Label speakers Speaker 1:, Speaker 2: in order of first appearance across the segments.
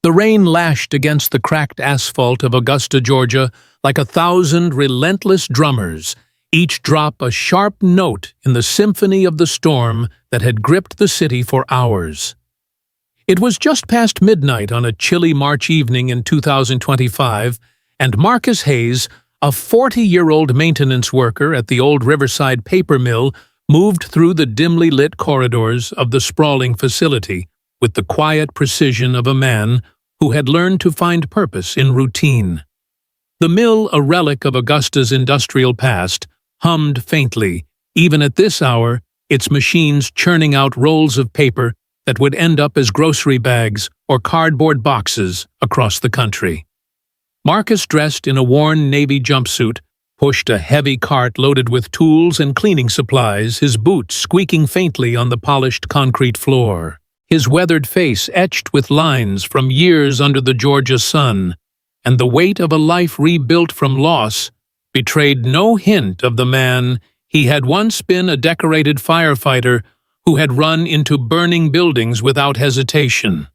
Speaker 1: The rain lashed against the cracked asphalt of Augusta, Georgia, like 1,000 relentless drummers, each drop a sharp note in the symphony of the storm that had gripped the city for hours. It was just past midnight on a chilly March evening in 2025, and Marcus Hayes, a 40-year-old maintenance worker at the old Riverside paper mill, moved through the dimly lit corridors of the sprawling facility with the quiet precision of a man who had learned to find purpose in routine. The mill, a relic of Augusta's industrial past, hummed faintly, even at this hour, its machines churning out rolls of paper that would end up as grocery bags or cardboard boxes across the country. Marcus, dressed in a worn navy jumpsuit, pushed a heavy cart loaded with tools and cleaning supplies, his boots squeaking faintly on the polished concrete floor, his weathered face etched with lines from years under the Georgia sun, and the weight of a life rebuilt from loss betrayed no hint of the man he had once been, a decorated firefighter who had run into burning buildings without hesitation.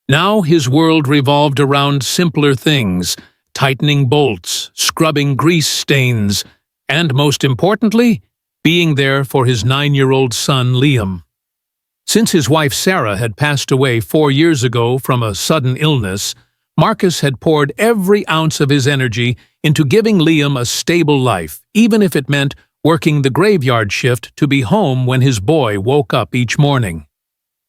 Speaker 1: Now his world revolved around simpler things, tightening bolts, scrubbing grease stains, and, most importantly, being there for his 9-year-old son, Liam. Since his wife Sarah had passed away 4 years ago from a sudden illness, Marcus had poured every ounce of his energy into giving Liam a stable life, even if it meant working the graveyard shift to be home when his boy woke up each morning.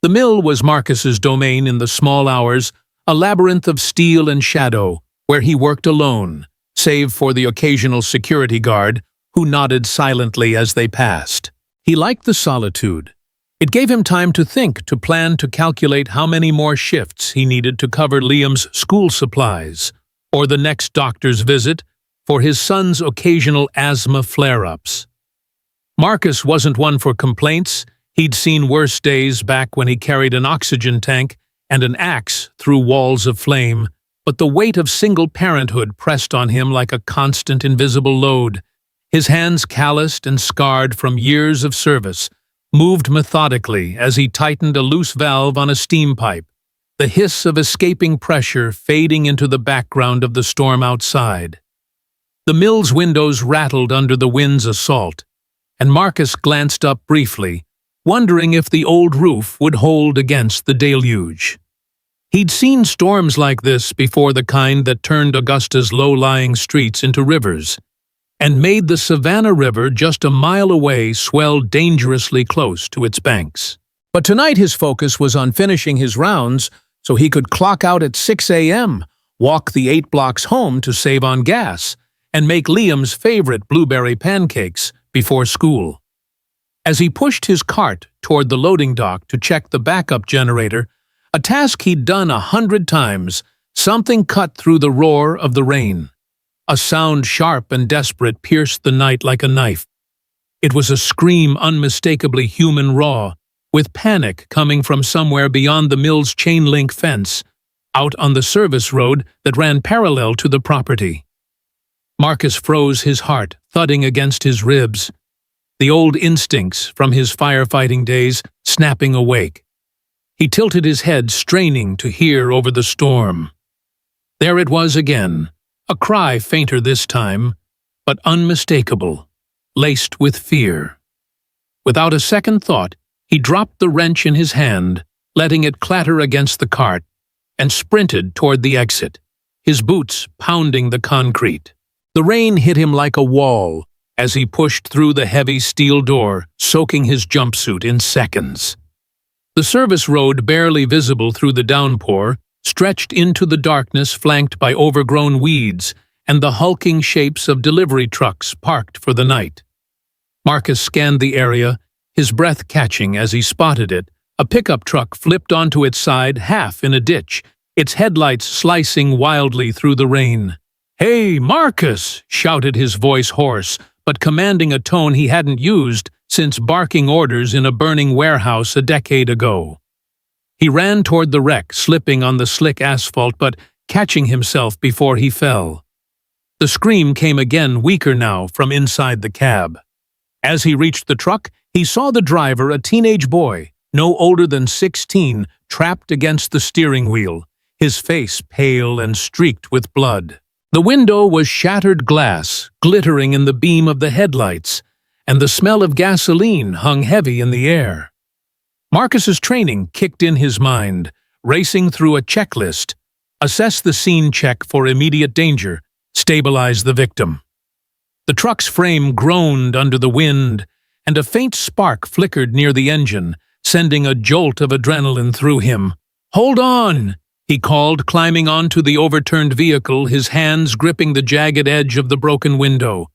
Speaker 1: The mill was Marcus's domain in the small hours, a labyrinth of steel and shadow, where he worked alone, save for the occasional security guard who nodded silently as they passed. He liked the solitude. It gave him time to think, to plan, to calculate how many more shifts he needed to cover Liam's school supplies, or the next doctor's visit for his son's occasional asthma flare-ups. Marcus wasn't one for complaints. He'd seen worse days back when he carried an oxygen tank and an axe through walls of flame, but the weight of single parenthood pressed on him like a constant invisible load. His hands, calloused and scarred from years of service, moved methodically as he tightened a loose valve on a steam pipe, the hiss of escaping pressure fading into the background of the storm outside. The mill's windows rattled under the wind's assault, and Marcus glanced up briefly, wondering if the old roof would hold against the deluge. He'd seen storms like this before, the kind that turned Augusta's low-lying streets into rivers, and made the Savannah River just a mile away swell dangerously close to its banks. But tonight his focus was on finishing his rounds so he could clock out at 6 a.m., walk the 8 blocks home to save on gas, and make Liam's favorite blueberry pancakes before school. As he pushed his cart toward the loading dock to check the backup generator, a task he'd done 100 times, something cut through the roar of the rain. A sound sharp and desperate pierced the night like a knife. It was a scream unmistakably human, raw, with panic coming from somewhere beyond the mill's chain-link fence, out on the service road that ran parallel to the property. Marcus froze, his heart thudding against his ribs, the old instincts from his firefighting days snapping awake. He tilted his head, straining to hear over the storm. There it was again, a cry fainter this time, but unmistakable, laced with fear. Without a second thought, he dropped the wrench in his hand, letting it clatter against the cart, and sprinted toward the exit, his boots pounding the concrete. The rain hit him like a wall as he pushed through the heavy steel door, soaking his jumpsuit in seconds. The service road, barely visible through the downpour, stretched into the darkness, flanked by overgrown weeds and the hulking shapes of delivery trucks parked for the night. Marcus scanned the area, his breath catching as he spotted it. A pickup truck flipped onto its side, half in a ditch, its headlights slicing wildly through the rain. "Hey, Marcus!" shouted, his voice hoarse, but commanding a tone he hadn't used since barking orders in a burning warehouse a decade ago. He ran toward the wreck, slipping on the slick asphalt but catching himself before he fell. The scream came again, weaker now, from inside the cab. As he reached the truck, he saw the driver, a teenage boy, no older than 16, trapped against the steering wheel, his face pale and streaked with blood. The window was shattered glass, glittering in the beam of the headlights, and the smell of gasoline hung heavy in the air. Marcus's training kicked in his mind, racing through a checklist: assess the scene, check for immediate danger, stabilize the victim. The truck's frame groaned under the wind, and a faint spark flickered near the engine, sending a jolt of adrenaline through him. "Hold on!" he called, climbing onto the overturned vehicle, his hands gripping the jagged edge of the broken window.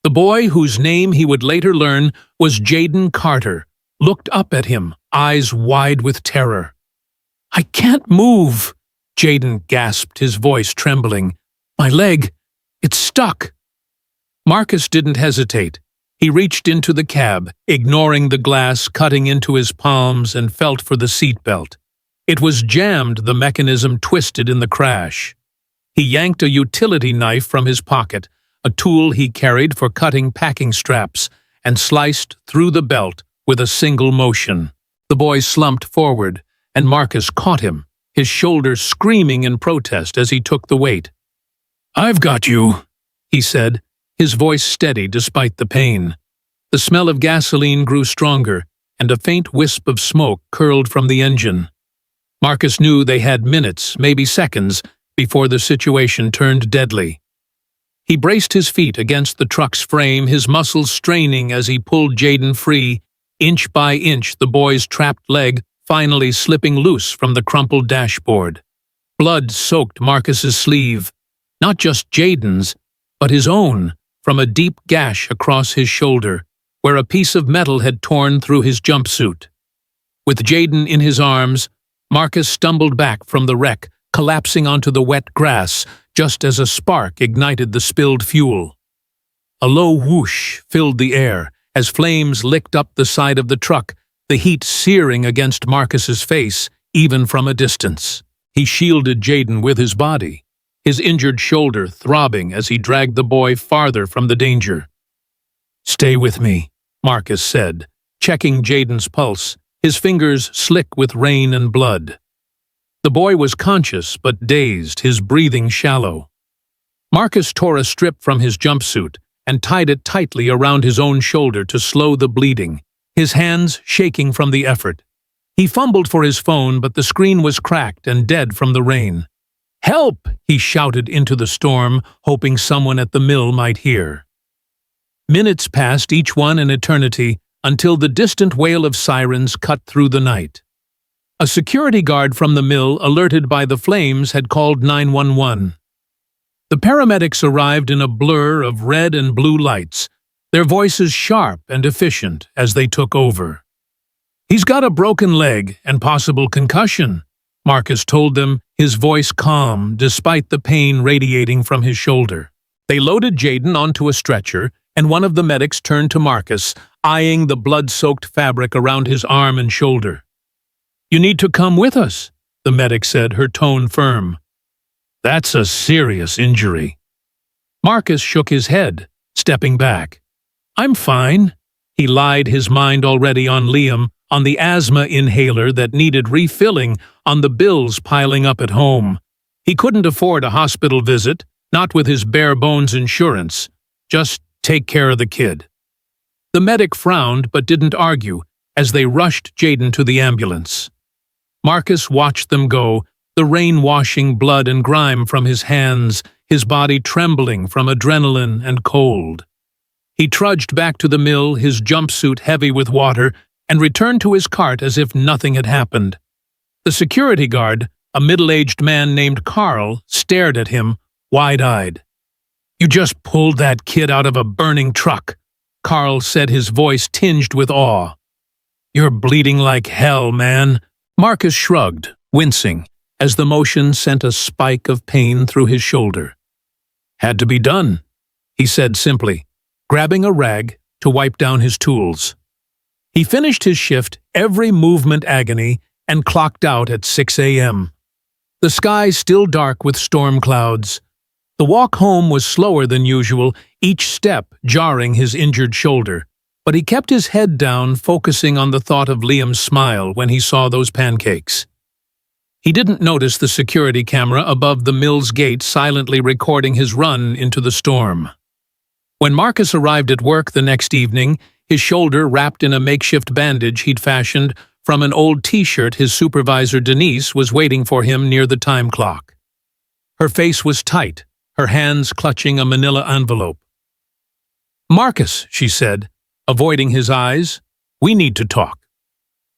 Speaker 1: The boy, whose name he would later learn was Jaden Carter, looked up at him, eyes wide with terror. "I can't move," Jaden gasped, his voice trembling. "My leg, it's stuck." Marcus didn't hesitate. He reached into the cab, ignoring the glass cutting into his palms, and felt for the seatbelt. It was jammed, the mechanism twisted in the crash. He yanked a utility knife from his pocket, a tool he carried for cutting packing straps, and sliced through the belt with a single motion. The boy slumped forward, and Marcus caught him, his shoulder screaming in protest as he took the weight. "I've got you," he said, his voice steady despite the pain. The smell of gasoline grew stronger, and a faint wisp of smoke curled from the engine. Marcus knew they had minutes, maybe seconds, before the situation turned deadly. He braced his feet against the truck's frame, his muscles straining as he pulled Jaden free, inch by inch, the boy's trapped leg finally slipping loose from the crumpled dashboard. Blood soaked Marcus's sleeve, not just Jaden's, but his own, from a deep gash across his shoulder, where a piece of metal had torn through his jumpsuit. With Jaden in his arms, Marcus stumbled back from the wreck, collapsing onto the wet grass just as a spark ignited the spilled fuel. A low whoosh filled the air as flames licked up the side of the truck, the heat searing against Marcus's face, even from a distance. He shielded Jaden with his body, his injured shoulder throbbing as he dragged the boy farther from the danger. "Stay with me," Marcus said, checking Jaden's pulse, his fingers slick with rain and blood. The boy was conscious but dazed, his breathing shallow. Marcus tore a strip from his jumpsuit and tied it tightly around his own shoulder to slow the bleeding, his hands shaking from the effort. He fumbled for his phone, but the screen was cracked and dead from the rain. "Help!" he shouted into the storm, hoping someone at the mill might hear. Minutes passed, each one an eternity, until the distant wail of sirens cut through the night. A security guard from the mill, alerted by the flames, had called 911. The paramedics arrived in a blur of red and blue lights, their voices sharp and efficient as they took over. "He's got a broken leg and possible concussion," Marcus told them, his voice calm despite the pain radiating from his shoulder. They loaded Jaden onto a stretcher, and one of the medics turned to Marcus, eyeing the blood-soaked fabric around his arm and shoulder. "You need to come with us," the medic said, her tone firm. "That's a serious injury." Marcus shook his head, stepping back. "I'm fine." He lied, his mind already on Liam, on the asthma inhaler that needed refilling, on the bills piling up at home. He couldn't afford a hospital visit, not with his bare-bones insurance. Just take care of the kid. The medic frowned but didn't argue as they rushed Jaden to the ambulance. Marcus watched them go, the rain washing blood and grime from his hands, his body trembling from adrenaline and cold. He trudged back to the mill, his jumpsuit heavy with water, and returned to his cart as if nothing had happened. The security guard, a middle-aged man named Carl, stared at him, wide-eyed. "You just pulled that kid out of a burning truck," Carl said, his voice tinged with awe. "You're bleeding like hell, man." Marcus shrugged, wincing, as the motion sent a spike of pain through his shoulder. "Had to be done," he said simply, grabbing a rag to wipe down his tools. He finished his shift, every movement agony, and clocked out at 6 a.m. The sky still dark with storm clouds. The walk home was slower than usual, each step jarring his injured shoulder, but he kept his head down, focusing on the thought of Liam's smile when he saw those pancakes. He didn't notice the security camera above the mill's gate silently recording his run into the storm. When Marcus arrived at work the next evening, his shoulder wrapped in a makeshift bandage he'd fashioned from an old t-shirt, his supervisor Denise was waiting for him near the time clock. Her face was tight, her hands clutching a manila envelope. "Marcus," she said, avoiding his eyes, "we need to talk."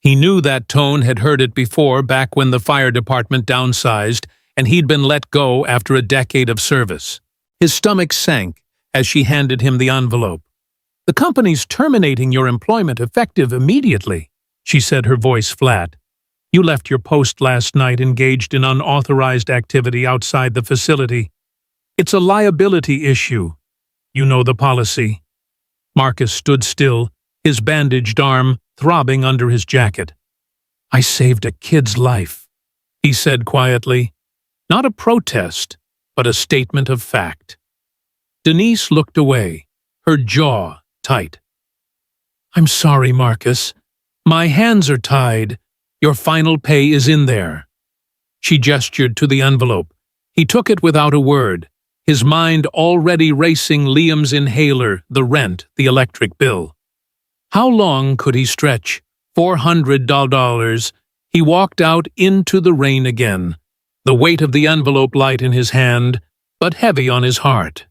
Speaker 1: He knew that tone, had heard it before back when the fire department downsized and he'd been let go after a decade of service. His stomach sank as she handed him the envelope. "The company's terminating your employment effective immediately," she said, her voice flat. "You left your post last night engaged in unauthorized activity outside the facility. It's a liability issue. You know the policy." Marcus stood still, his bandaged arm throbbing under his jacket. "I saved a kid's life," he said quietly. Not a protest, but a statement of fact. Denise looked away, her jaw tight. "I'm sorry, Marcus. My hands are tied. Your final pay is in there." She gestured to the envelope. He took it without a word, his mind already racing Liam's inhaler, the rent, the electric bill. How long could he stretch? $400. He walked out into the rain again, the weight of the envelope light in his hand, but heavy on his heart.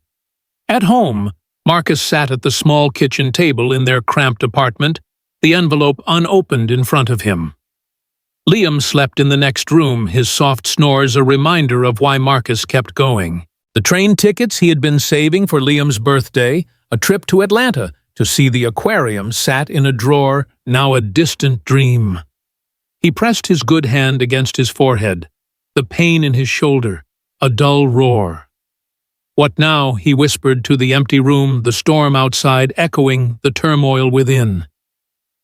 Speaker 1: At home, Marcus sat at the small kitchen table in their cramped apartment, the envelope unopened in front of him. Liam slept in the next room, his soft snores a reminder of why Marcus kept going. The train tickets he had been saving for Liam's birthday, a trip to Atlanta to see the aquarium, sat in a drawer, now a distant dream. He pressed his good hand against his forehead, the pain in his shoulder, a dull roar. "What now?" he whispered to the empty room, the storm outside echoing the turmoil within.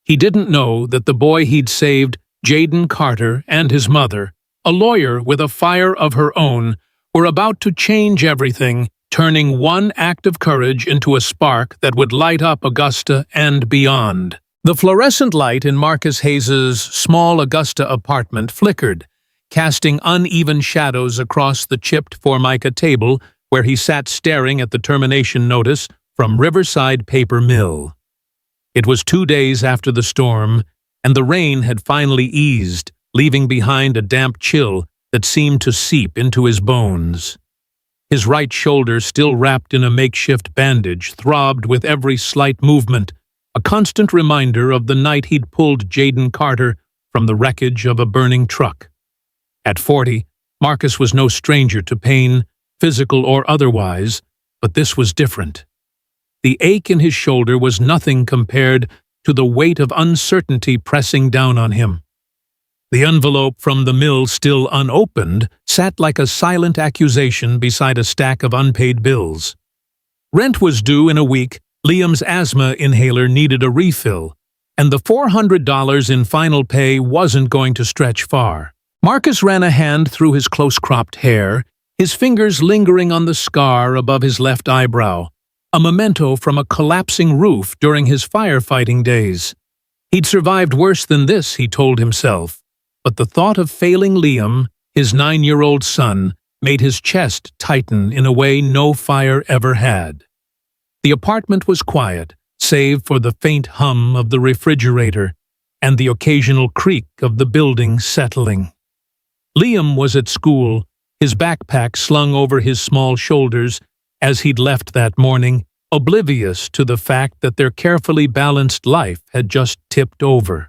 Speaker 1: He didn't know that the boy he'd saved, Jaden Carter, and his mother, a lawyer with a fire of her own, were about to change everything, turning one act of courage into a spark that would light up Augusta and beyond. The fluorescent light in Marcus Hayes's small Augusta apartment flickered, casting uneven shadows across the chipped Formica table where he sat staring at the termination notice from Riverside Paper Mill. It was 2 days after the storm, and the rain had finally eased, leaving behind a damp chill that seemed to seep into his bones. His right shoulder, still wrapped in a makeshift bandage, throbbed with every slight movement, a constant reminder of the night he'd pulled Jaden Carter from the wreckage of a burning truck. At 40, Marcus was no stranger to pain, physical or otherwise, but this was different. The ache in his shoulder was nothing compared to the weight of uncertainty pressing down on him. The envelope from the mill, still unopened, sat like a silent accusation beside a stack of unpaid bills. Rent was due in a week, Liam's asthma inhaler needed a refill, and the $400 in final pay wasn't going to stretch far. Marcus ran a hand through his close-cropped hair, his fingers lingering on the scar above his left eyebrow, a memento from a collapsing roof during his firefighting days. He'd survived worse than this, he told himself. But the thought of failing Liam, his 9-year-old son, made his chest tighten in a way no fire ever had. The apartment was quiet, save for the faint hum of the refrigerator and the occasional creak of the building settling. Liam was at school, his backpack slung over his small shoulders as he'd left that morning, oblivious to the fact that their carefully balanced life had just tipped over.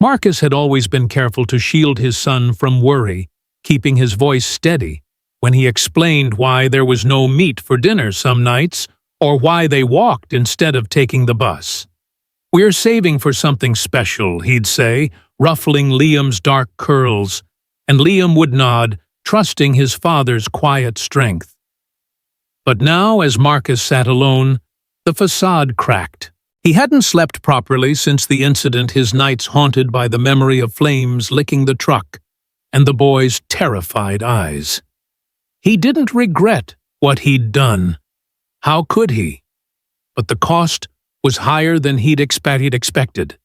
Speaker 1: Marcus had always been careful to shield his son from worry, keeping his voice steady when he explained why there was no meat for dinner some nights or why they walked instead of taking the bus. "We're saving for something special," he'd say, ruffling Liam's dark curls, and Liam would nod, trusting his father's quiet strength. But now, as Marcus sat alone, the facade cracked. He hadn't slept properly since the incident, his nights haunted by the memory of flames licking the truck and the boy's terrified eyes. He didn't regret what he'd done. How could he? But the cost was higher than he'd expected.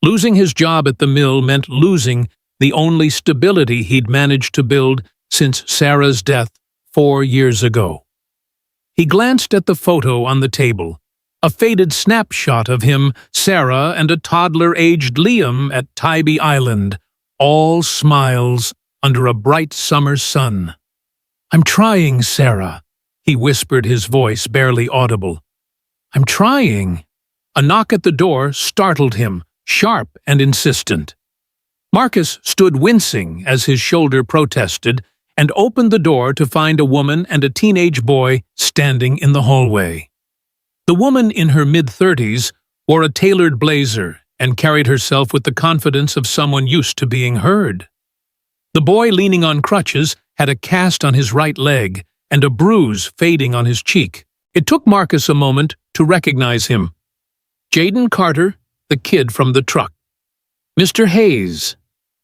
Speaker 1: Losing his job at the mill meant losing the only stability he'd managed to build since Sarah's death 4 years ago. He glanced at the photo on the table, a faded snapshot of him, Sarah, and a toddler-aged Liam at Tybee Island, all smiles under a bright summer sun. "I'm trying, Sarah," he whispered, his voice barely audible. "I'm trying." A knock at the door startled him, sharp and insistent. Marcus stood wincing as his shoulder protested and opened the door to find a woman and a teenage boy standing in the hallway. The woman, in her mid-30s, wore a tailored blazer and carried herself with the confidence of someone used to being heard. The boy, leaning on crutches, had a cast on his right leg and a bruise fading on his cheek. It took Marcus a moment to recognize him. Jaden Carter, the kid from the truck. "Mr. Hayes,"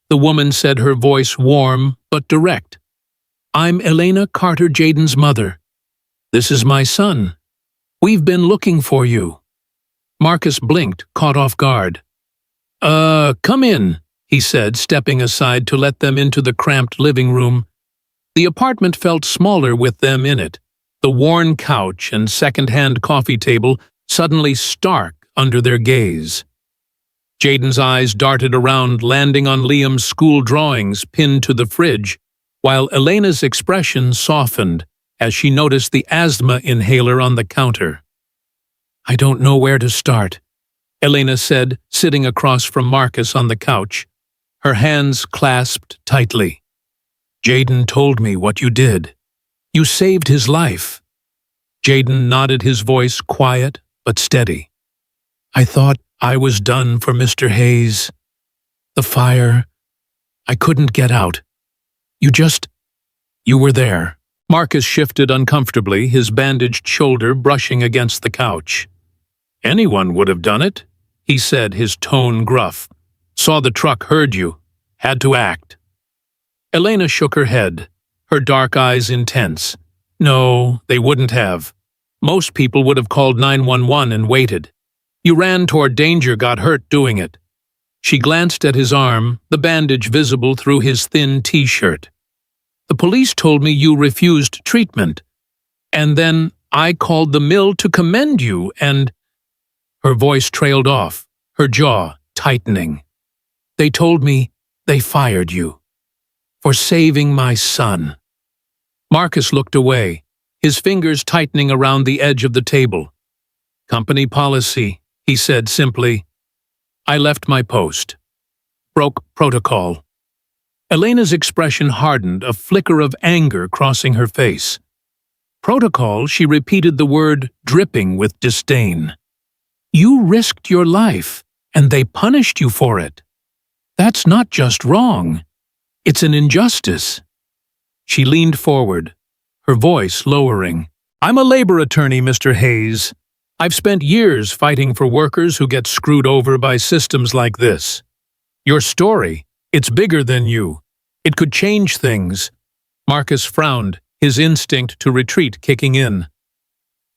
Speaker 1: the woman said, her voice warm but direct. "I'm Elena Carter, Jaden's mother. This is my son. We've been looking for you." Marcus blinked, caught off guard. Come in," he said, stepping aside to let them into the cramped living room. The apartment felt smaller with them in it, the worn couch and second-hand coffee table suddenly stark under their gaze. Jaden's eyes darted around, landing on Liam's school drawings pinned to the fridge, while Elena's expression softened as she noticed the asthma inhaler on the counter. "I don't know where to start," Elena said, sitting across from Marcus on the couch, her hands clasped tightly. "Jaden told me what you did. You saved his life." Jaden nodded, his voice quiet but steady. "I thought I was done for Mr. Hayes. The fire. I couldn't get out. You were there." Marcus shifted uncomfortably, his bandaged shoulder brushing against the couch. "Anyone would have done it," he said, his tone gruff. "Saw the truck, heard you. Had to act." Elena shook her head, her dark eyes intense. "No, they wouldn't have. Most people would have called 911 and waited. You ran toward danger, got hurt doing it." She glanced at his arm, the bandage visible through his thin T-shirt. "The police told me you refused treatment. And then I called the mill to commend you and—" Her voice trailed off, her jaw tightening. "They told me they fired you. For saving my son." Marcus looked away, his fingers tightening around the edge of the table. "Company policy," he said simply. "I left my post. Broke protocol." Elena's expression hardened, a flicker of anger crossing her face. "Protocol," she repeated the word, dripping with disdain. "You risked your life, and they punished you for it. That's not just wrong. It's an injustice." She leaned forward, her voice lowering. "I'm a labor attorney, Mr. Hayes. I've spent years fighting for workers who get screwed over by systems like this. Your story, it's bigger than you. It could change things." Marcus frowned, his instinct to retreat kicking in.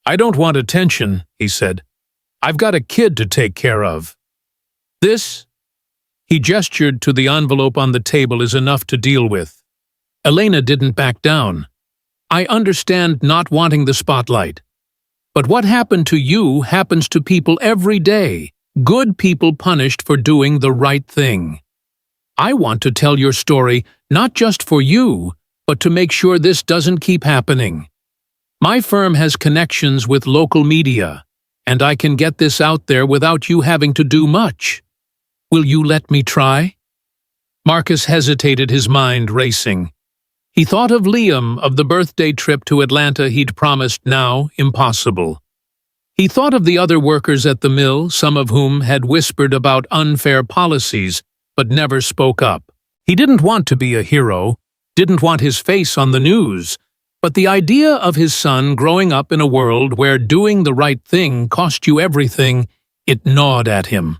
Speaker 1: "I don't want attention," he said. "I've got a kid to take care of. This," he gestured to the envelope on the table, "is enough to deal with." Elena didn't back down. "I understand not wanting the spotlight. But what happened to you happens to people every day, good people punished for doing the right thing. I want to tell your story not just for you, but to make sure this doesn't keep happening. My firm has connections with local media, and I can get this out there without you having to do much. Will you let me try?" Marcus hesitated, his mind racing. He thought of Liam, of the birthday trip to Atlanta he'd promised, now impossible. He thought of the other workers at the mill, some of whom had whispered about unfair policies, but never spoke up. He didn't want to be a hero, didn't want his face on the news, but the idea of his son growing up in a world where doing the right thing cost you everything, it gnawed at him.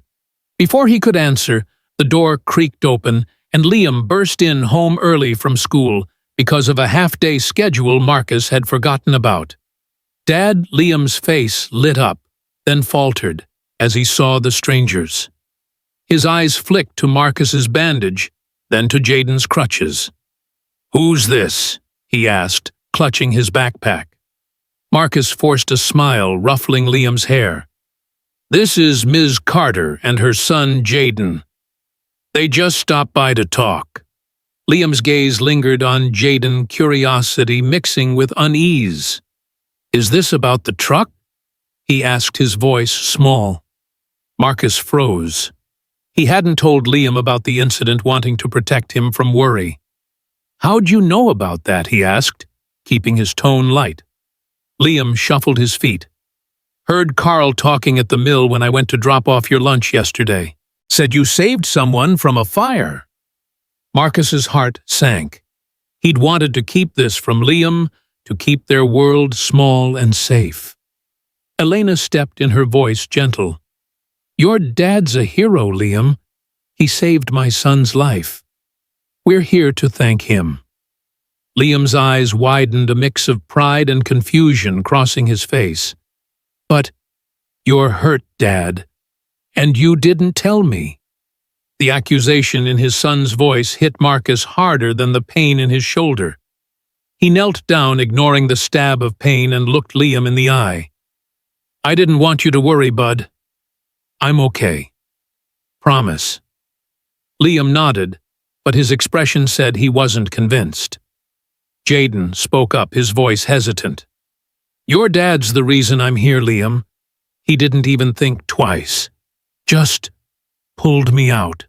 Speaker 1: Before he could answer, the door creaked open, and Liam burst in home early from school, because of a half-day schedule Marcus had forgotten about. "Dad," Liam's face lit up, then faltered, as he saw the strangers. His eyes flicked to Marcus's bandage, then to Jaden's crutches. "Who's this?" he asked, clutching his backpack. Marcus forced a smile, ruffling Liam's hair. "This is Ms. Carter and her son Jaden. They just stopped by to talk." Liam's gaze lingered on Jaden, curiosity mixing with unease. "Is this about the truck?" he asked, his voice small. Marcus froze. He hadn't told Liam about the incident, wanting to protect him from worry. "How'd you know about that?" he asked, keeping his tone light. Liam shuffled his feet. "Heard Carl talking at the mill when I went to drop off your lunch yesterday. Said you saved someone from a fire." Marcus's heart sank. He'd wanted to keep this from Liam, to keep their world small and safe. Elena stepped in, her voice gentle. "Your dad's a hero, Liam. He saved my son's life. We're here to thank him." Liam's eyes widened, a mix of pride and confusion crossing his face. "But you're hurt, Dad, and you didn't tell me." The accusation in his son's voice hit Marcus harder than the pain in his shoulder. He knelt down, ignoring the stab of pain, and looked Liam in the eye. "I didn't want you to worry, bud. I'm okay. Promise." Liam nodded, but his expression said he wasn't convinced. Jaden spoke up, his voice hesitant. "Your dad's the reason I'm here, Liam. He didn't even think twice. Just pulled me out."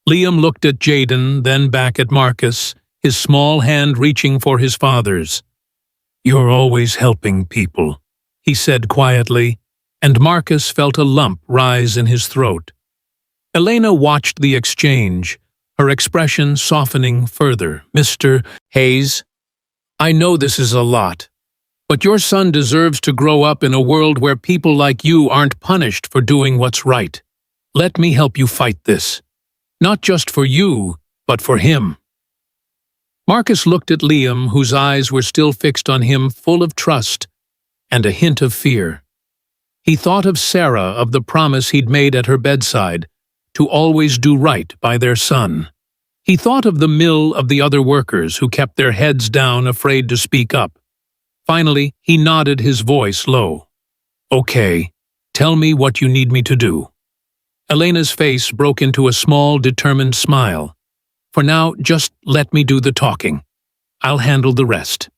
Speaker 1: Liam looked at Jaden, then back at Marcus, his small hand reaching for his father's. "You're always helping people," he said quietly, and Marcus felt a lump rise in his throat. Elena watched the exchange, her expression softening further. "Mr. Hayes, I know this is a lot, but your son deserves to grow up in a world where people like you aren't punished for doing what's right. Let me help you fight this. Not just for you, but for him." Marcus looked at Liam, whose eyes were still fixed on him, full of trust and a hint of fear. He thought of Sarah, of the promise he'd made at her bedside, to always do right by their son. He thought of the mill, of the other workers who kept their heads down, afraid to speak up. Finally, he nodded, his voice low. "Okay, tell me what you need me to do." Elena's face broke into a small, determined smile. "For now, just let me do the talking. I'll handle the rest."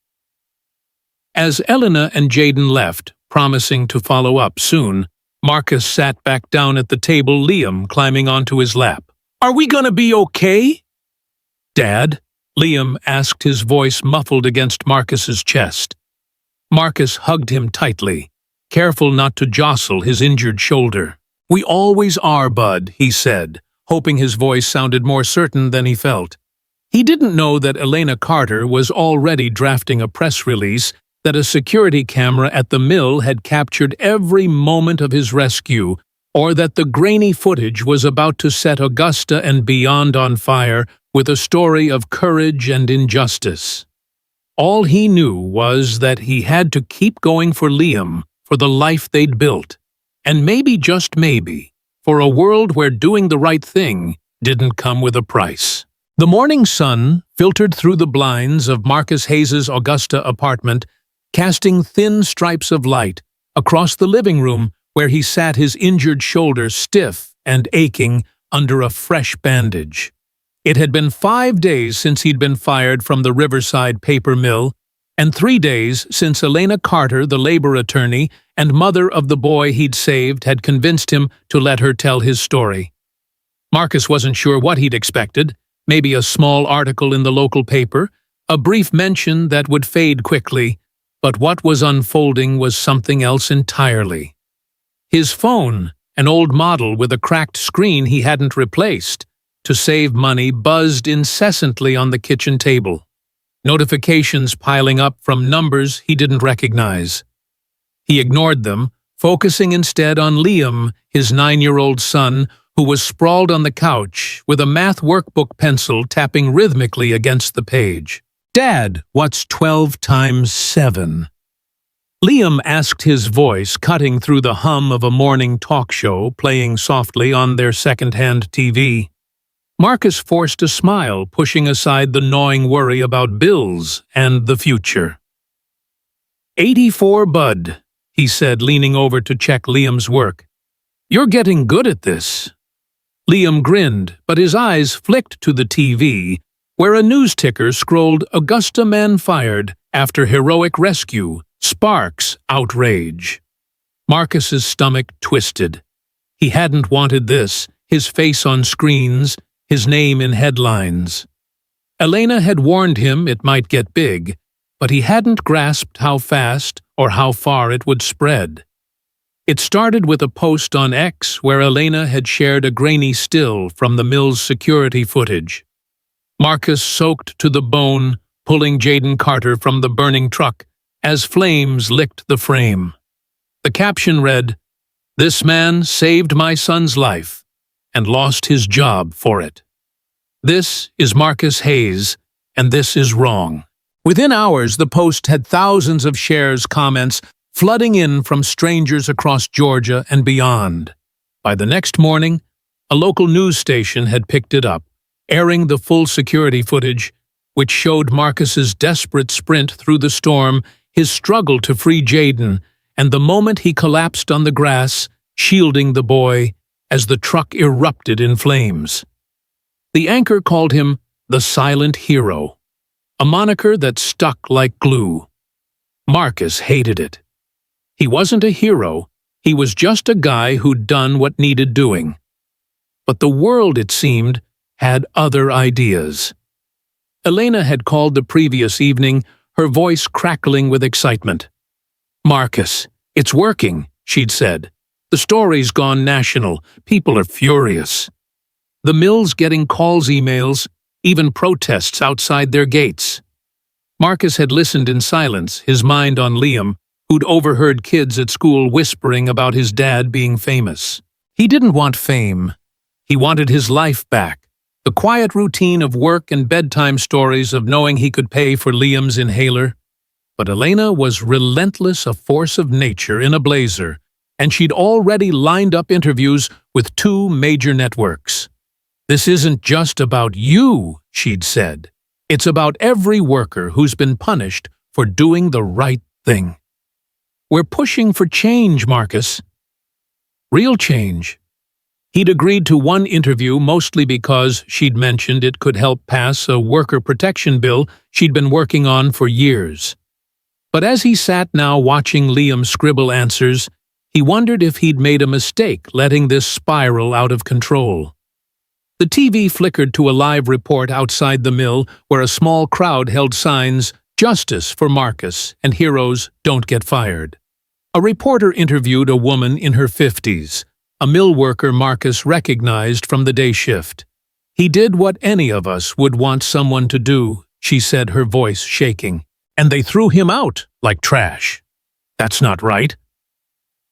Speaker 1: As Elena and Jaden left, promising to follow up soon, Marcus sat back down at the table, Liam climbing onto his lap. "Are we gonna be okay?" "Dad?" Liam asked, his voice muffled against Marcus's chest. Marcus hugged him tightly, careful not to jostle his injured shoulder. "We always are, bud," he said, hoping his voice sounded more certain than he felt. He didn't know that Elena Carter was already drafting a press release, that a security camera at the mill had captured every moment of his rescue, or that the grainy footage was about to set Augusta and beyond on fire with a story of courage and injustice. All he knew was that he had to keep going for Liam, for the life they'd built, and maybe, just maybe, for a world where doing the right thing didn't come with a price. The morning sun filtered through the blinds of Marcus Hayes's Augusta apartment, casting thin stripes of light across the living room where he sat, his injured shoulder stiff and aching under a fresh bandage. It had been 5 days since he'd been fired from the Riverside paper mill, and 3 days since Elena Carter, the labor attorney and mother of the boy he'd saved, had convinced him to let her tell his story. Marcus wasn't sure what he'd expected, maybe a small article in the local paper, a brief mention that would fade quickly, but what was unfolding was something else entirely. His phone, an old model with a cracked screen he hadn't replaced, to save money, buzzed incessantly on the kitchen table, notifications piling up from numbers he didn't recognize. He ignored them, focusing instead on Liam, his 9-year-old son, who was sprawled on the couch with a math workbook pencil tapping rhythmically against the page. "Dad, what's 12 times 7? Liam asked, his voice cutting through the hum of a morning talk show playing softly on their second-hand TV. Marcus forced a smile, pushing aside the gnawing worry about bills and the future. 84, bud, he said, leaning over to check Liam's work. You're getting good at this. Liam grinned, but his eyes flicked to the TV, where a news ticker scrolled Augusta man fired after heroic rescue, sparks outrage. Marcus's stomach twisted. He hadn't wanted this, his face on screens, his name in headlines. Elena had warned him it might get big, but he hadn't grasped how fast or how far it would spread. It started with a post on X where Elena had shared a grainy still from the mill's security footage. Marcus soaked to the bone, pulling Jaden Carter from the burning truck as flames licked the frame. The caption read, "This man saved my son's life and lost his job for it. This is Marcus Hayes, and this is wrong." Within hours, the post had thousands of shares, comments, flooding in from strangers across Georgia and beyond. By the next morning, a local news station had picked it up, airing the full security footage, which showed Marcus's desperate sprint through the storm, his struggle to free Jaden, and the moment he collapsed on the grass, shielding the boy as the truck erupted in flames. The anchor called him the Silent Hero, a moniker that stuck like glue. Marcus hated it. He wasn't a hero, he was just a guy who'd done what needed doing. But the world, it seemed, had other ideas. Elena had called the previous evening, her voice crackling with excitement. "Marcus, it's working," she'd said. "The story's gone national. People are furious. The mill's getting calls, emails, even protests outside their gates." Marcus had listened in silence, his mind on Liam, who'd overheard kids at school whispering about his dad being famous. He didn't want fame. He wanted his life back, the quiet routine of work and bedtime stories of knowing he could pay for Liam's inhaler. But Elena was relentless, a force of nature in a blazer, and she'd already lined up interviews with 2 major networks. "This isn't just about you," she'd said. "It's about every worker who's been punished for doing the right thing. We're pushing for change, Marcus. Real change." He'd agreed to one interview mostly because she'd mentioned it could help pass a worker protection bill she'd been working on for years. But as he sat now watching Liam scribble answers, he wondered if he'd made a mistake letting this spiral out of control. The TV flickered to a live report outside the mill where a small crowd held signs, "Justice for Marcus" and "Heroes don't get fired." A reporter interviewed a woman in her 50s, a mill worker Marcus recognized from the day shift. "He did what any of us would want someone to do," she said, her voice shaking. "And they threw him out like trash. That's not right."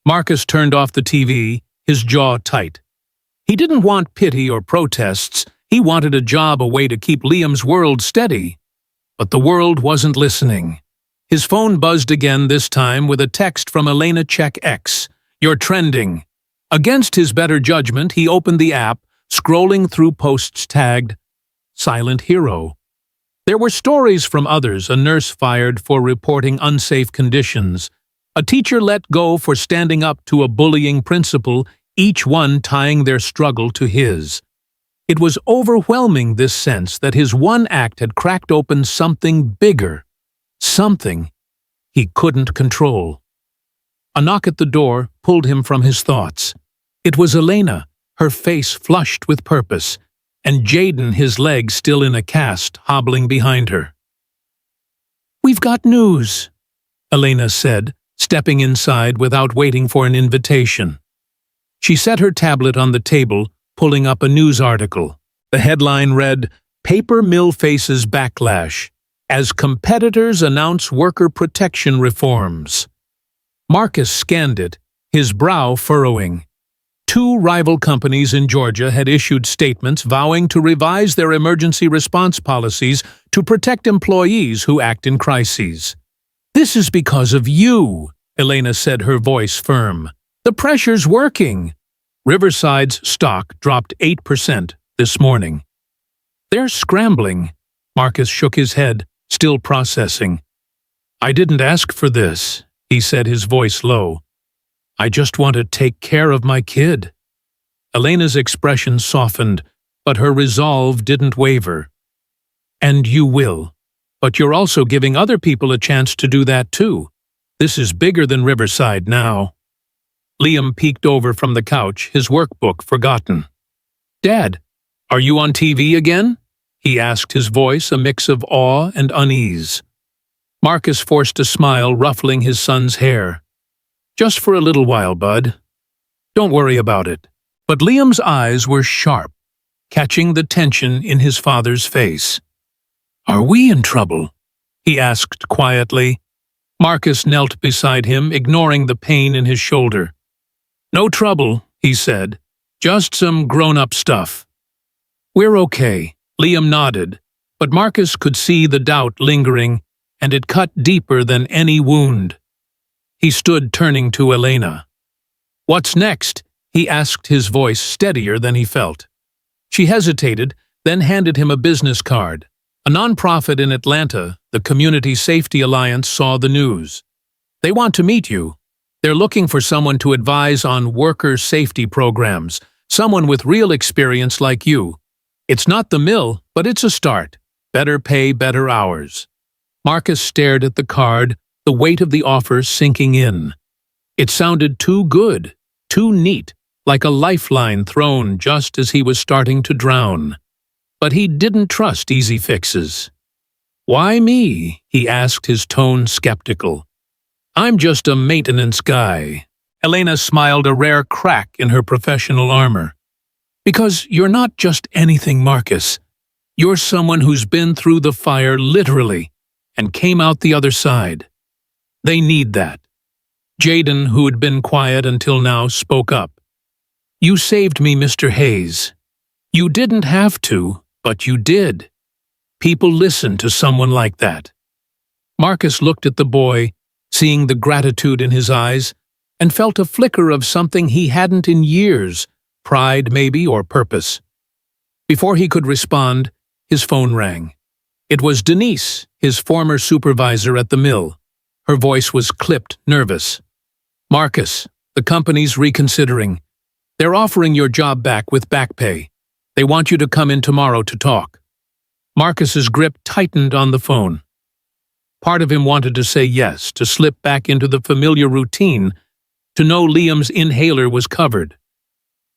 Speaker 1: Marcus turned off the TV, his jaw tight. He didn't want pity or protests. He wanted a job, a way to keep Liam's world steady. But the world wasn't listening. His phone buzzed again, this time with a text from Elena. Check X. "You're trending." Against his better judgment, he opened the app, scrolling through posts tagged "Silent Hero." There were stories from others: a nurse fired for reporting unsafe conditions, a teacher let go for standing up to a bullying principal, each one tying their struggle to his. It was overwhelming, this sense that his one act had cracked open something bigger, something he couldn't control. A knock at the door pulled him from his thoughts. It was Elena, her face flushed with purpose, and Jaden, his leg still in a cast, hobbling behind her. "We've got news," Elena said, stepping inside without waiting for an invitation. She set her tablet on the table, pulling up a news article. The headline read, "Paper Mill Faces Backlash as Competitors Announce Worker Protection Reforms." Marcus scanned it, his brow furrowing. 2 rival companies in Georgia had issued statements vowing to revise their emergency response policies to protect employees who act in crises. "This is because of you," Elena said, her voice firm. "The pressure's working." Riverside's stock dropped 8% this morning. They're scrambling. Marcus shook his head, still processing. I didn't ask for this, he said, his voice low. I just want to take care of my kid. Elena's expression softened, but her resolve didn't waver. And you will. But you're also giving other people a chance to do that too. This is bigger than Riverside now. Liam peeked over from the couch, his workbook forgotten. Dad, are you on TV again? He asked, his voice a mix of awe and unease. Marcus forced a smile, ruffling his son's hair. Just for a little while, bud. Don't worry about it. But Liam's eyes were sharp, catching the tension in his father's face. Are we in trouble? He asked quietly. Marcus knelt beside him, ignoring the pain in his shoulder. No trouble, he said. Just some grown-up stuff. We're okay, Liam nodded, but Marcus could see the doubt lingering, and it cut deeper than any wound. He stood, turning to Elena. What's next? He asked, his voice steadier than he felt. She hesitated, then handed him a business card. A nonprofit in Atlanta, the Community Safety Alliance, saw the news. They want to meet you. They're looking for someone to advise on worker safety programs, someone with real experience like you. It's not the mill, but it's a start. Better pay, better hours. Marcus stared at the card, the weight of the offer sinking in. It sounded too good, too neat, like a lifeline thrown just as he was starting to drown. But he didn't trust easy fixes. Why me? He asked, his tone skeptical. I'm just a maintenance guy. Elena smiled, a rare crack in her professional armor. Because you're not just anything, Marcus. You're someone who's been through the fire, literally, and came out the other side. They need that. Jaden, who had been quiet until now, spoke up. You saved me, Mr. Hayes. You didn't have to, but you did. People listen to someone like that. Marcus looked at the boy, seeing the gratitude in his eyes, and felt a flicker of something he hadn't in years, pride maybe, or purpose. Before he could respond, his phone rang. It was Denise, his former supervisor at the mill. Her voice was clipped, nervous. Marcus, the company's reconsidering. They're offering your job back with back pay. They want you to come in tomorrow to talk. Marcus's grip tightened on the phone. Part of him wanted to say yes, to slip back into the familiar routine, to know Liam's inhaler was covered.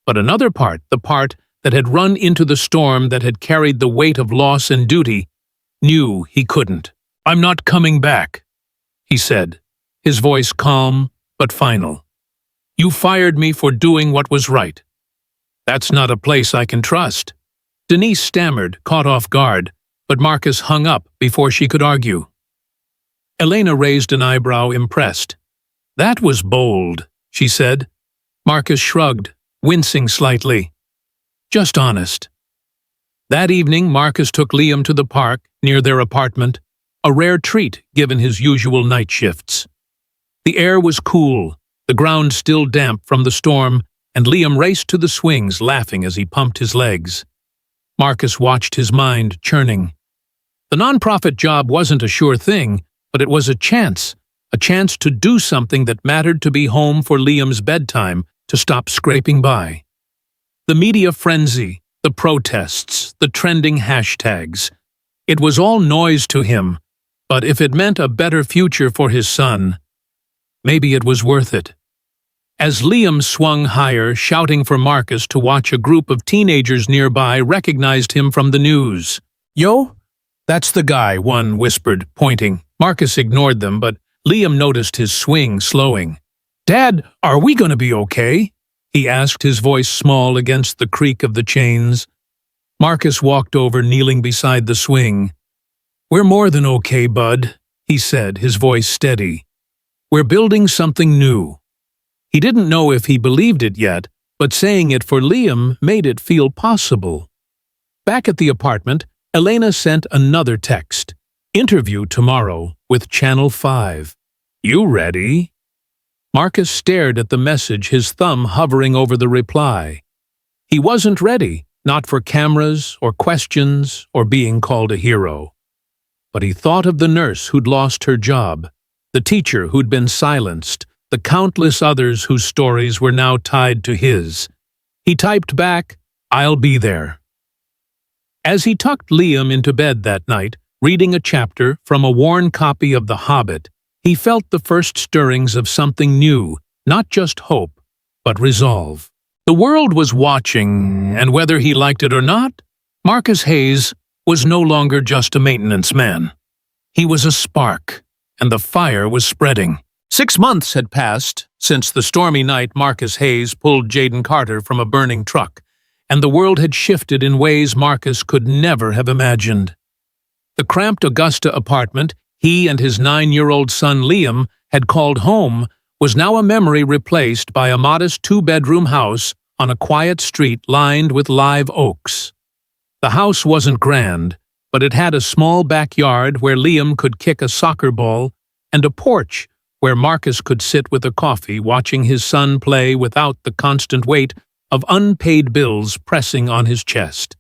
Speaker 1: But another part, the part that had run into the storm that had carried the weight of loss and duty, knew he couldn't. I'm not coming back, he said, his voice calm but final. You fired me for doing what was right. That's not a place I can trust. Denise stammered, caught off guard, but Marcus hung up before she could argue. Elena raised an eyebrow, impressed. That was bold, she said. Marcus shrugged, wincing slightly. Just honest. That evening, Marcus took Liam to the park near their apartment, a rare treat given his usual night shifts. The air was cool, the ground still damp from the storm, and Liam raced to the swings, laughing as he pumped his legs. Marcus watched, his mind churning. The nonprofit job wasn't a sure thing, but it was a chance to do something that mattered, to be home for Liam's bedtime, to stop scraping by. The media frenzy, the protests, the trending hashtags. It was all noise to him, but if it meant a better future for his son, maybe it was worth it. As Liam swung higher, shouting for Marcus to watch, a group of teenagers nearby recognized him from the news. Yo? That's the guy, one whispered, pointing. Marcus ignored them, but Liam noticed his swing slowing. Dad, are we going to be okay? He asked, his voice small against the creak of the chains. Marcus walked over, kneeling beside the swing. We're more than okay, bud, he said, his voice steady. We're building something new. He didn't know if he believed it yet, but saying it for Liam made it feel possible. Back at the apartment, Elena sent another text. Interview tomorrow with Channel 5. You ready? Marcus stared at the message, his thumb hovering over the reply. He wasn't ready, not for cameras or questions or being called a hero. But he thought of the nurse who'd lost her job, the teacher who'd been silenced, the countless others whose stories were now tied to his. He typed back, "I'll be there." As he tucked Liam into bed that night, reading a chapter from a worn copy of The Hobbit, he felt the first stirrings of something new, not just hope, but resolve. The world was watching, and whether he liked it or not, Marcus Hayes was no longer just a maintenance man. He was a spark, and the fire was spreading. 6 months had passed since the stormy night Marcus Hayes pulled Jaden Carter from a burning truck, and the world had shifted in ways Marcus could never have imagined. The cramped Augusta apartment he and his 9-year-old son Liam had called home was now a memory replaced by a modest 2-bedroom house on a quiet street lined with live oaks. The house wasn't grand, but it had a small backyard where Liam could kick a soccer ball and a porch where Marcus could sit with a coffee watching his son play without the constant weight of unpaid bills pressing on his chest.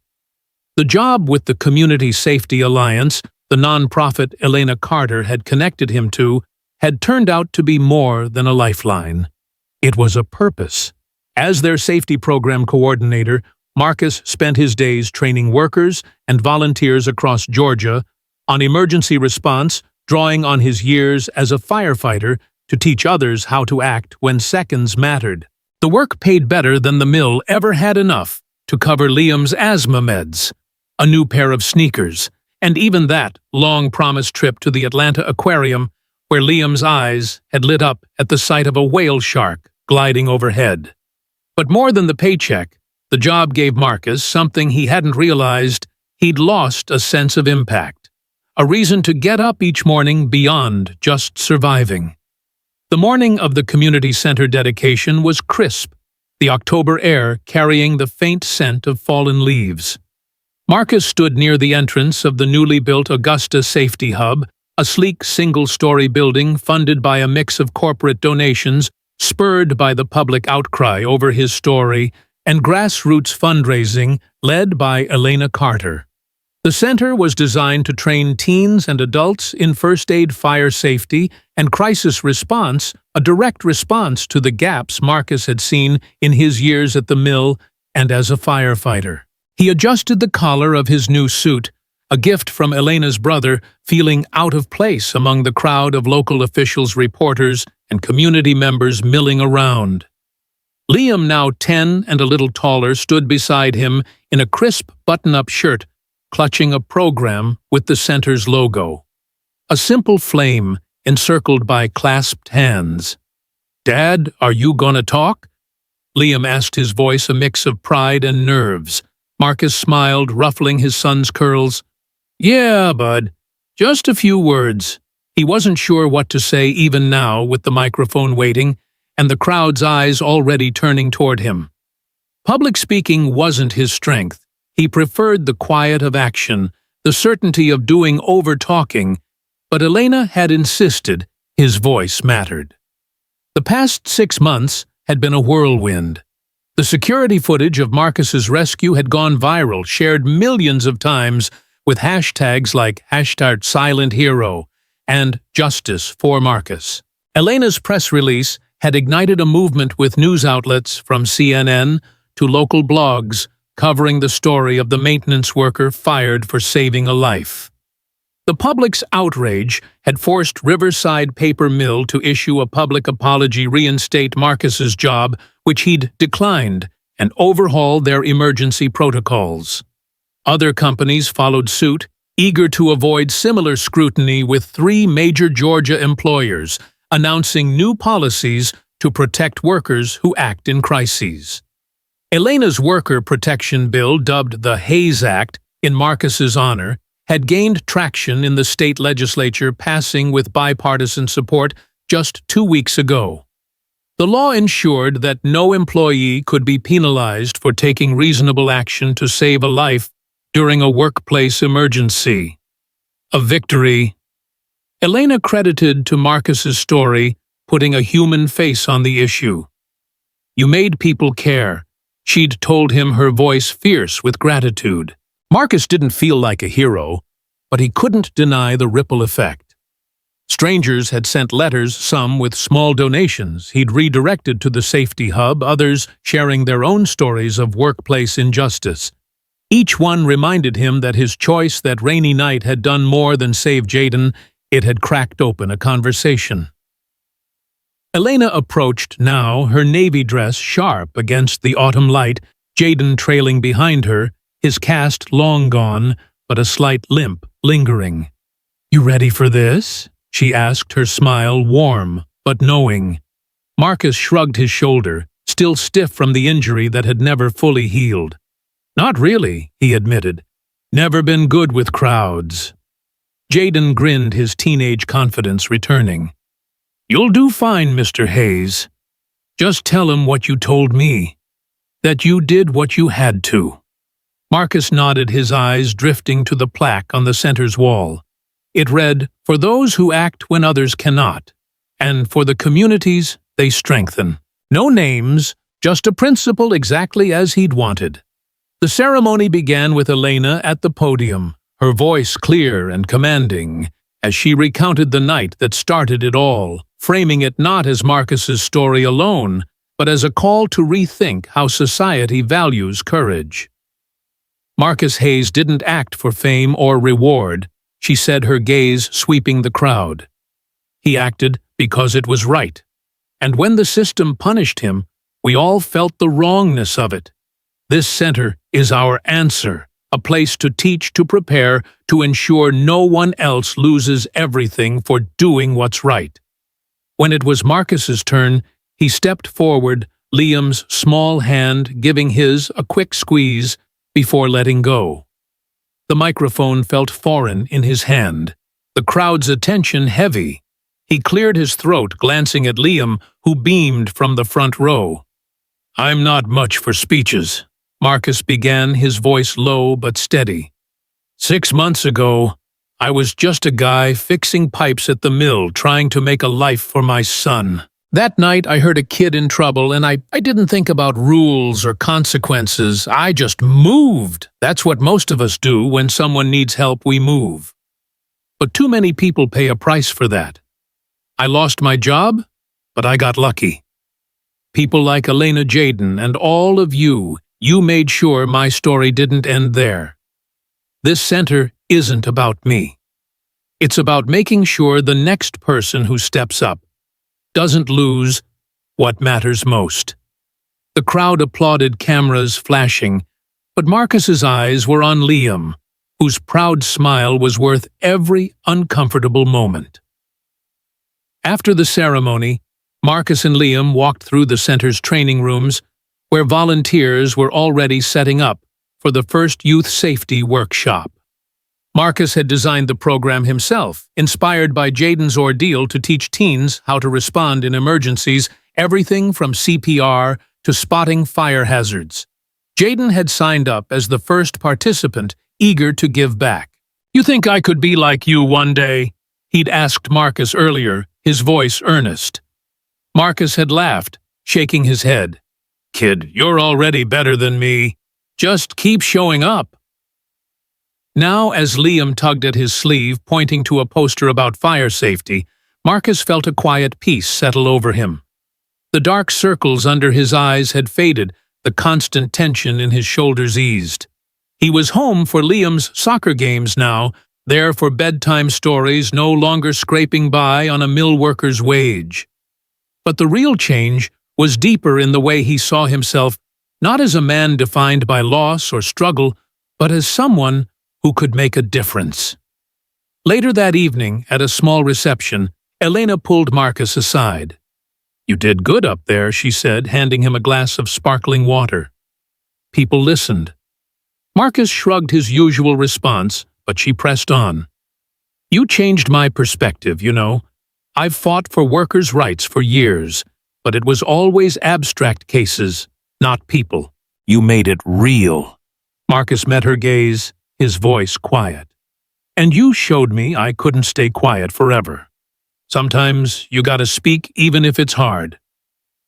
Speaker 1: The job with the Community Safety Alliance, the nonprofit Elena Carter had connected him to, had turned out to be more than a lifeline. It was a purpose. As their safety program coordinator, Marcus spent his days training workers and volunteers across Georgia on emergency response, drawing on his years as a firefighter to teach others how to act when seconds mattered. The work paid better than the mill ever had enough to cover Liam's asthma meds, a new pair of sneakers, and even that long-promised trip to the Atlanta Aquarium where Liam's eyes had lit up at the sight of a whale shark gliding overhead. But more than the paycheck, the job gave Marcus something he hadn't realized: he'd lost a sense of impact, a reason to get up each morning beyond just surviving. The morning of the community center dedication was crisp, the October air carrying the faint scent of fallen leaves. Marcus stood near the entrance of the newly built Augusta Safety Hub, a sleek single-story building funded by a mix of corporate donations, spurred by the public outcry over his story, and grassroots fundraising led by Elena Carter. The center was designed to train teens and adults in first aid, fire safety, and crisis response, a direct response to the gaps Marcus had seen in his years at the mill and as a firefighter. He adjusted the collar of his new suit, a gift from Elena's brother, feeling out of place among the crowd of local officials, reporters, and community members milling around. Liam, now 10 and a little taller, stood beside him in a crisp button-up shirt, clutching a program with the center's logo. A simple flame encircled by clasped hands. "Dad, are you gonna talk?" Liam asked, his voice a mix of pride and nerves. Marcus smiled, ruffling his son's curls. "Yeah, bud. Just a few words." He wasn't sure what to say even now, with the microphone waiting, and the crowd's eyes already turning toward him. Public speaking wasn't his strength. He preferred the quiet of action, the certainty of doing over-talking, but Elena had insisted his voice mattered. The past 6 months had been a whirlwind. The security footage of Marcus's rescue had gone viral, shared millions of times, with hashtags like #SilentHero and Justice for Marcus. Elena's press release had ignited a movement with news outlets from CNN to local blogs covering the story of the maintenance worker fired for saving a life. The public's outrage had forced Riverside Paper Mill to issue a public apology, reinstate Marcus's job, which he'd declined, and overhaul their emergency protocols. Other companies followed suit, eager to avoid similar scrutiny, with 3 major Georgia employers announcing new policies to protect workers who act in crises. Elena's worker protection bill, dubbed the Hayes Act in Marcus's honor, had gained traction in the state legislature, passing with bipartisan support just 2 weeks ago. The law ensured that no employee could be penalized for taking reasonable action to save a life during a workplace emergency. A victory. Elena credited to Marcus's story, putting a human face on the issue. "You made people care," She'd told him, her voice fierce with gratitude. Marcus didn't feel like a hero, but he couldn't deny the ripple effect. Strangers had sent letters, some with small donations he'd redirected to the safety hub, others sharing their own stories of workplace injustice. Each one reminded him that his choice that rainy night had done more than save Jaden. It had cracked open a conversation. Elena approached now, her navy dress sharp against the autumn light, Jaden trailing behind her, his cast long gone, but a slight limp lingering. "You ready for this?" she asked, her smile warm but knowing. Marcus shrugged his shoulder, still stiff from the injury that had never fully healed. "Not really," he admitted. "Never been good with crowds." Jaden grinned, his teenage confidence returning. "You'll do fine, Mr. Hayes. Just tell him what you told me, that you did what you had to." Marcus nodded, his eyes drifting to the plaque on the center's wall. It read, "For those who act when others cannot, and for the communities they strengthen." No names, just a principle exactly as he'd wanted. The ceremony began with Elena at the podium, her voice clear and commanding, as she recounted the night that started it all, framing it not as Marcus's story alone, but as a call to rethink how society values courage. Marcus Hayes didn't act for fame or reward, she said, her gaze sweeping the crowd. He acted because it was right, and when the system punished him, we all felt the wrongness of it. This center is our answer, a place to teach, to prepare, to ensure no one else loses everything for doing what's right. When it was Marcus's turn, he stepped forward, Liam's small hand giving his a quick squeeze before letting go. The microphone felt foreign in his hand, the crowd's attention heavy. He cleared his throat, glancing at Liam, who beamed from the front row. "I'm not much for speeches," Marcus began, his voice low but steady. 6 months ago, I was just a guy fixing pipes at the mill, trying to make a life for my son. That night I heard a kid in trouble, and I didn't think about rules or consequences. I just moved. That's what most of us do. When someone needs help, we move. But too many people pay a price for that. I lost my job, but I got lucky. People like Elena, Jaden, and all of you made sure my story didn't end there. This center isn't about me. It's about making sure the next person who steps up doesn't lose what matters most. The crowd applauded, cameras flashing, but Marcus's eyes were on Liam, whose proud smile was worth every uncomfortable moment. After the ceremony, Marcus and Liam walked through the center's training rooms, where volunteers were already setting up for the first youth safety workshop. Marcus had designed the program himself, inspired by Jaden's ordeal, to teach teens how to respond in emergencies, everything from CPR to spotting fire hazards. Jaden had signed up as the first participant, eager to give back. "You think I could be like you one day?" he'd asked Marcus earlier, his voice earnest. Marcus had laughed, shaking his head. "Kid, you're already better than me. Just keep showing up." Now, as Liam tugged at his sleeve, pointing to a poster about fire safety, Marcus felt a quiet peace settle over him. The dark circles under his eyes had faded, the constant tension in his shoulders eased. He was home for Liam's soccer games now, there for bedtime stories, no longer scraping by on a mill worker's wage. But the real change was deeper in the way he saw himself, not as a man defined by loss or struggle, but as someone who could make a difference. Later that evening, at a small reception, Elena pulled Marcus aside. "You did good up there," she said, handing him a glass of sparkling water. People listened. Marcus shrugged his usual response, but she pressed on. "You changed my perspective, you know. I've fought for workers' rights for years, but it was always abstract cases, not people. You made it real." Marcus met her gaze, his voice quiet. "And you showed me I couldn't stay quiet forever. Sometimes you gotta speak even if it's hard."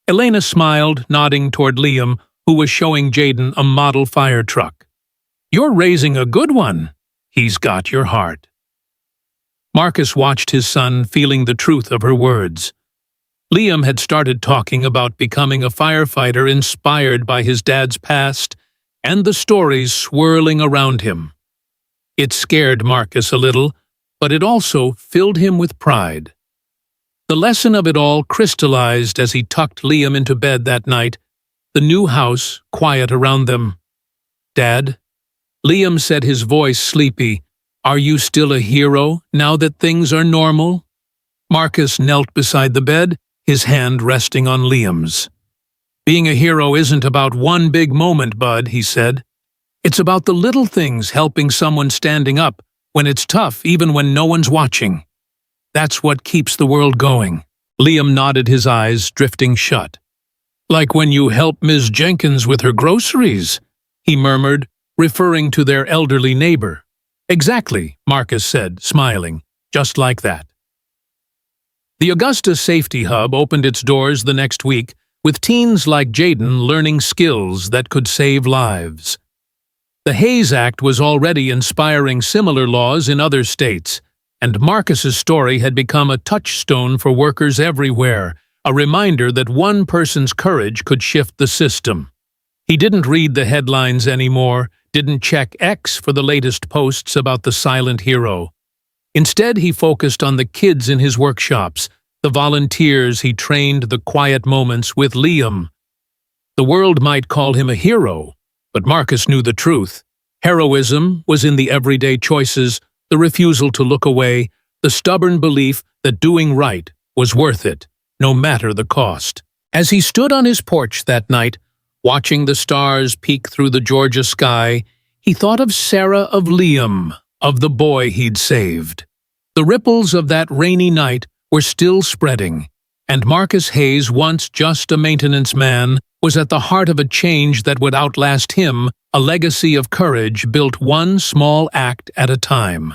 Speaker 1: Elena smiled, nodding toward Liam, who was showing Jaden a model fire truck. "You're raising a good one. He's got your heart." Marcus watched his son, feeling the truth of her words. Liam had started talking about becoming a firefighter inspired by his dad's past and the stories swirling around him. It scared Marcus a little, but it also filled him with pride. The lesson of it all crystallized as he tucked Liam into bed that night, the new house quiet around them. "Dad," Liam said, his voice sleepy, "are you still a hero now that things are normal?" Marcus knelt beside the bed, his hand resting on Liam's. "Being a hero isn't about one big moment, bud," he said. "It's about the little things, helping someone, standing up when it's tough, even when no one's watching. That's what keeps the world going." Liam nodded, his eyes drifting shut. "Like when you help Ms. Jenkins with her groceries," he murmured, referring to their elderly neighbor. "Exactly," Marcus said, smiling, "just like that." The Augusta Safety Hub opened its doors the next week, with teens like Jaden learning skills that could save lives. The Hayes Act was already inspiring similar laws in other states, and Marcus's story had become a touchstone for workers everywhere, a reminder that one person's courage could shift the system. He didn't read the headlines anymore, didn't check X for the latest posts about the silent hero. Instead, he focused on the kids in his workshops, the volunteers he trained, the quiet moments with Liam. The world might call him a hero, but Marcus knew the truth. Heroism was in the everyday choices, the refusal to look away, the stubborn belief that doing right was worth it, no matter the cost. As he stood on his porch that night, watching the stars peek through the Georgia sky, he thought of Sarah, of Liam, of the boy he'd saved. The ripples of that rainy night were still spreading, and Marcus Hayes, once just a maintenance man, was at the heart of a change that would outlast him, a legacy of courage built one small act at a time.